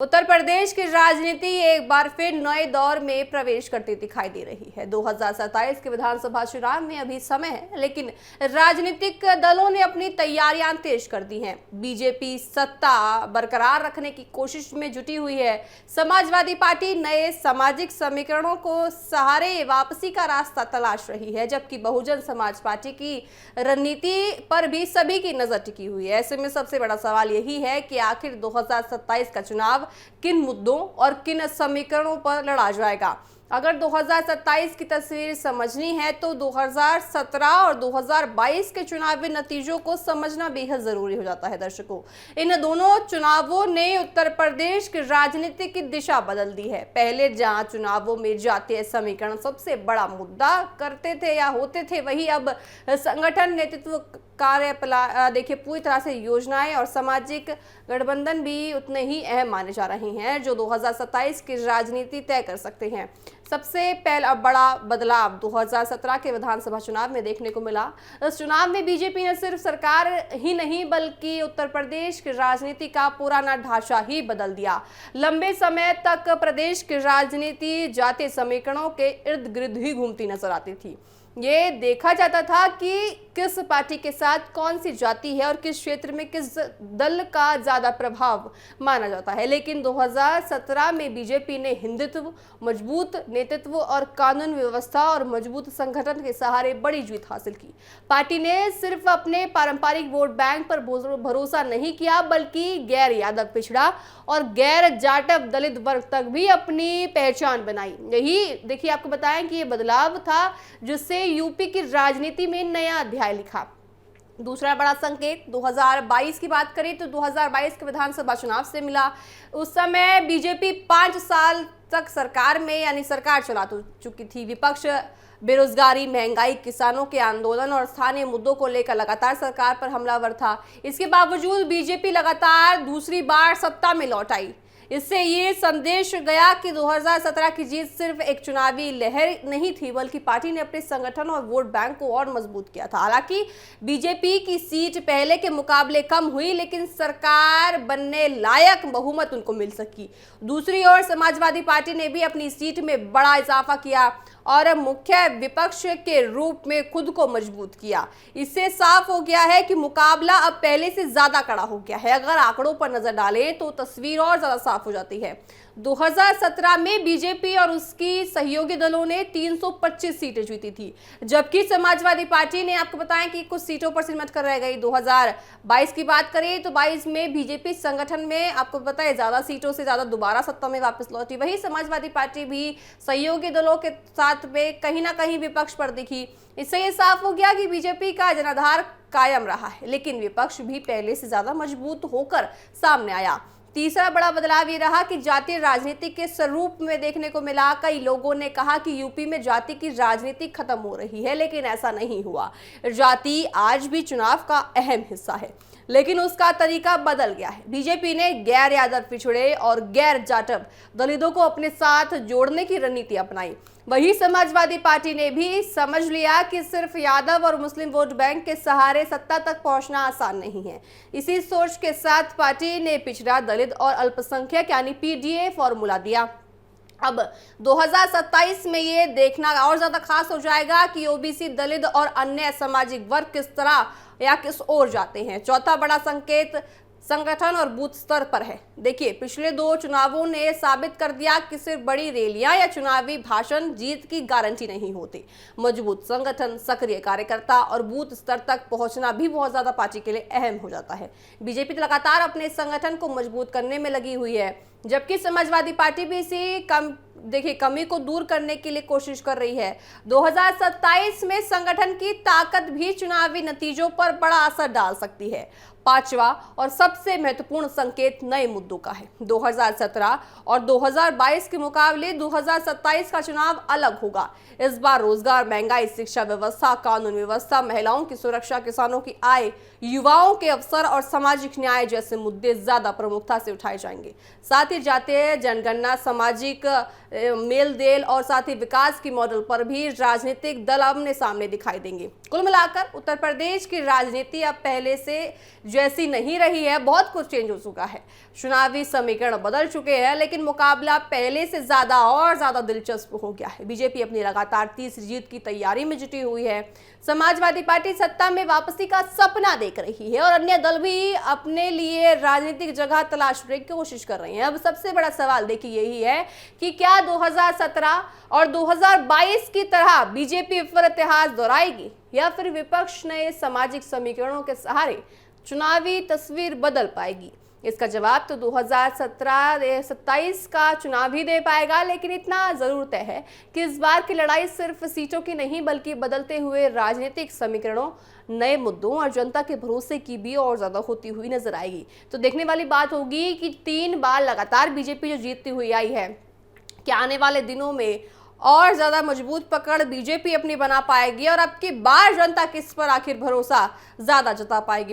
उत्तर प्रदेश की राजनीति एक बार फिर नए दौर में प्रवेश करती दिखाई दे रही है। 2027 के विधानसभा चुनाव में अभी समय है, लेकिन राजनीतिक दलों ने अपनी तैयारियां तेज कर दी हैं। बीजेपी सत्ता बरकरार रखने की कोशिश में जुटी हुई है। समाजवादी पार्टी नए सामाजिक समीकरणों को सहारे वापसी का रास्ता तलाश रही है, जबकि बहुजन समाज पार्टी की रणनीति पर भी सभी की नजर टिकी हुई है। ऐसे में सबसे बड़ा सवाल यही है कि आखिर 2027 का चुनाव किन मुद्दों और किन समीकरणों पर लड़ा जाएगा। अगर 2027 की तस्वीर समझनी है तो 2017 और 2022 के चुनावी नतीजों को समझना बेहद जरूरी हो जाता है। दर्शकों, इन दोनों चुनावों ने उत्तर प्रदेश की राजनीति की दिशा बदल दी है। पहले जहां चुनावों में जातीय समीकरण सबसे बड़ा मुद्दा करते थे या होते थे, वही अब संगठन, नेतृत्व, कार्य देखिए पूरी तरह से योजनाएं और सामाजिक गठबंधन भी उतने ही अहम माने जा रहे हैं, जो 2027 की राजनीति तय कर सकते हैं। सबसे पहला बड़ा बदलाव 2017 के विधानसभा चुनाव में देखने को मिला। इस चुनाव में बीजेपी ने सिर्फ सरकार ही नहीं बल्कि उत्तर प्रदेश की राजनीति का पुराना ढांचा ही बदल दिया। लंबे समय तक प्रदेश की राजनीति जातीय समीकरणों के इर्द गिर्द ही घूमती नजर आती थी। ये देखा जाता था कि किस पार्टी के साथ कौन सी जाति है और किस क्षेत्र में किस दल का ज्यादा प्रभाव माना जाता है। लेकिन 2017 में बीजेपी ने हिंदुत्व, मजबूत नेतृत्व और कानून व्यवस्था और मजबूत संगठन के सहारे बड़ी जीत हासिल की। पार्टी ने सिर्फ अपने पारंपरिक वोट बैंक पर भरोसा नहीं किया, बल्कि गैर यादव पिछड़ा और गैर जाटव दलित वर्ग तक भी अपनी पहचान बनाई। यही देखिए, आपको बताएं कि ये बदलाव था जिससे यूपी की राजनीति में नया अध्याय लिखा। दूसरा बड़ा संकेत 2022 की बात करें तो 2022 के विधानसभा चुनाव से मिला। उस समय बीजेपी 5 साल तक सरकार में यानी सरकार चला चुकी थी। विपक्ष बेरोजगारी, महंगाई, किसानों के आंदोलन और स्थानीय मुद्दों को लेकर लगातार सरकार पर हमलावर था। इसके बावजूद बीजेपी लगातार दूसरी बार सत्ता में लौट आई। इससे ये संदेश गया कि 2017 की जीत सिर्फ एक चुनावी लहर नहीं थी, बल्कि पार्टी ने अपने संगठन और वोट बैंक को और मजबूत किया था। हालांकि बीजेपी की सीट पहले के मुकाबले कम हुई, लेकिन सरकार बनने लायक बहुमत उनको मिल सकी। दूसरी ओर समाजवादी पार्टी ने भी अपनी सीट में बड़ा इजाफा किया और मुख्य विपक्ष के रूप में खुद को मजबूत किया। इससे साफ हो गया है कि मुकाबला अब पहले से ज्यादा कड़ा हो गया है। अगर आंकड़ों पर नजर डालें तो तस्वीर और ज्यादा साफ हो जाती है। 2017 में बीजेपी और उसकी सहयोगी दलों ने 325 सीटें जीती थी, जबकि समाजवादी पार्टी ने, आपको बताएं कि कुछ सीटों पर सिमट कर रह गई। 2022 की बात करें तो 22 में बीजेपी संगठन में, आपको पता है, ज्यादा सीटों से ज्यादा दोबारा सत्ता में वापस लौटी। वही समाजवादी पार्टी भी सहयोगी दलों के साथ में कहीं ना कहीं विपक्ष पर दिखी। इससे यह साफ हो गया कि बीजेपी का जनाधार कायम रहा है, लेकिन विपक्ष भी पहले से ज्यादा मजबूत होकर सामने आया। तीसरा बड़ा बदलाव ये रहा कि जातीय राजनीति के स्वरूप में देखने को मिला। कई लोगों ने कहा कि यूपी में जाति की राजनीति खत्म हो रही है, लेकिन ऐसा नहीं हुआ। जाति आज भी चुनाव का अहम हिस्सा है, लेकिन उसका तरीका बदल गया है। बीजेपी ने गैर यादव पिछड़े और गैर जाटव दलितों को अपने साथ जोड़ने की रणनीति अपनाई। वही समाजवादी पार्टी ने भी समझ लिया कि सिर्फ यादव और मुस्लिम वोट बैंक के सहारे सत्ता तक पहुंचना आसान नहीं है। इसी सोच के साथ पार्टी ने पिछड़ा, दलित और अल्पसंख्यक यानी पीडीए फॉर्मूला दिया। अब 2027 में ये देखना और ज्यादा खास हो जाएगा कि ओबीसी, दलित और अन्य सामाजिक वर्ग किस तरह या किस ओर जाते हैं। चौथा बड़ा संकेत संगठन और बूथ स्तर पर है। देखिए, पिछले 2 चुनावों ने साबित कर दिया कि सिर्फ बड़ी रैलियां या चुनावी भाषण जीत की गारंटी नहीं होती। मजबूत संगठन, सक्रिय कार्यकर्ता और बूथ स्तर तक पहुंचना भी बहुत ज्यादा पार्टी के लिए अहम हो जाता है। बीजेपी लगातार अपने संगठन को मजबूत करने में लगी हुई है, जबकि समाजवादी पार्टी भी इसी कमी को दूर करने के लिए कोशिश कर रही है। 2027 में संगठन की ताकत भी चुनावी नतीजों पर बड़ा असर डाल सकती है। पांचवा और सबसे महत्वपूर्ण संकेत नए मुद्दों का है। 2017 और 2022 के मुकाबले 2027 का चुनाव अलग होगा। इस बार रोजगार, महंगाई, शिक्षा व्यवस्था, कानून व्यवस्था, महिलाओं की सुरक्षा, किसानों की आय, युवाओं के अवसर और सामाजिक न्याय जैसे मुद्दे ज्यादा प्रमुखता से उठाए जाएंगे। साथ ही जाते जाते जनगणना, सामाजिक मेल देल और साथ ही विकास की मॉडल पर भी राजनीतिक दल आमने सामने दिखाई देंगे। कुल मिलाकर उत्तर प्रदेश की राजनीति अब पहले से जैसी नहीं रही है, बहुत कुछ चेंज हो चुका है। चुनावी समीकरण बदल चुके हैं, लेकिन मुकाबला पहले से ज्यादा दिलचस्प हो गया है। बीजेपी अपनी लगातार तीसरी जीत की तैयारी में जुटी हुई है। समाजवादी पार्टी सत्ता में वापसी का सपना देख रही है और अन्य दल भी अपने लिए राजनीतिक जगह तलाशने की कोशिश कर रहे हैं। अब सबसे बड़ा सवाल देखिए यही है कि क्या 2017 और 2022 की तरह बीजेपी फिर इतिहास दोहराएगी या फिर विपक्ष नए सामाजिक समीकरणों के सहारे चुनावी तस्वीर बदल पाएगी। इसका जवाब तो 2027 का चुनाव ही दे पाएगा, लेकिन इतना जरूर तय है कि इस बार की लड़ाई सिर्फ सीटों की नहीं बल्कि बदलते हुए राजनीतिक समीकरणों, नए मुद्दों और जनता के भरोसे की भी और ज्यादा होती हुई नजर आएगी। तो देखने वाली बात होगी कि 3 बार लगातार बीजेपी जो जीतती हुई आई है, क्या आने वाले दिनों में और ज्यादा मजबूत पकड़ बीजेपी अपनी बना पाएगी और अब की बार जनता किस पर आखिर भरोसा ज्यादा जता पाएगी।